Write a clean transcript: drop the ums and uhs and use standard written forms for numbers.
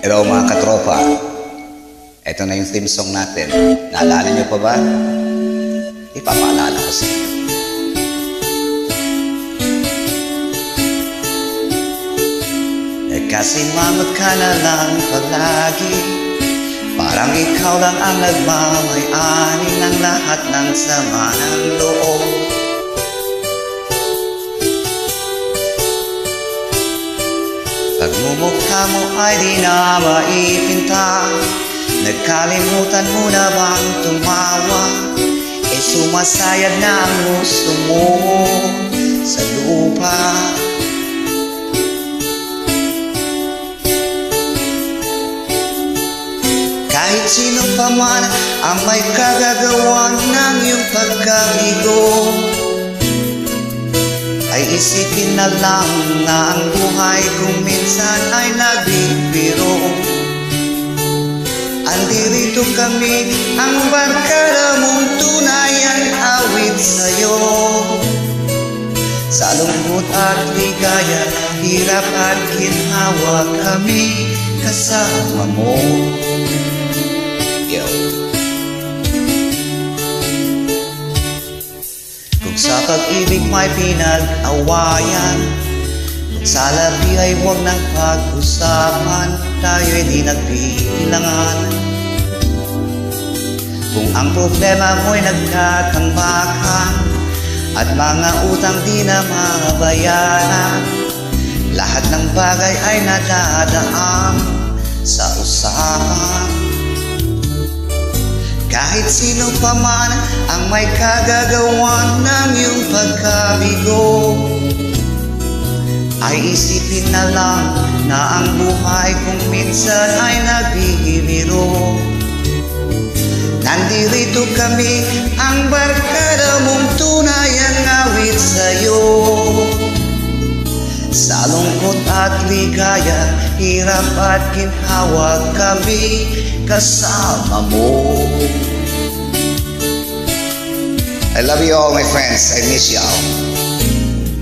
Hello mga katropa, ito na yung theme song natin. Naalala nyo pa ba? Ipapaalala ko sa inyo. Kasi mangot ka na lang palagi, parang ikaw lang ang nagmamay-ani ng lahat ng sama ng loob. Pagmumukha mo ay di na maipinta, nagkalimutan mo na bang tumawa? E sumasayad na ang gusto mo sa lupa. Kahit sino pa man ang may kagagawa ng iyong pagkabigo, ay isipin na lang na ang buhay kung minsan ay nagbibiro. Andirito kami, ang barkada mong tunay ang awit sa'yo. Sa lungkot at ligaya, hirap at ginhawa kami kasama mo. Yo. Kung sa pag-ibig may pinag-awayan, kung sa labi ay huwag nang pag-usapan, tayo'y di nagbibilangan. Kung ang problema mo'y nagkatambakan, at mga utang di na mabayaran, lahat ng bagay ay nadadaan sa usapan. Kahit sino pa man ang may kagagawa ng iyong pagkabigo, ay isipin na lang na ang buhay kung minsan ay nagbibiro. Nandirito kami, ang barkada mong tunay ang awit sa'yo. Sa lungkot at ligaya, hirap at ginhawa kami kasama mo. I love you all, my friends. I miss you all.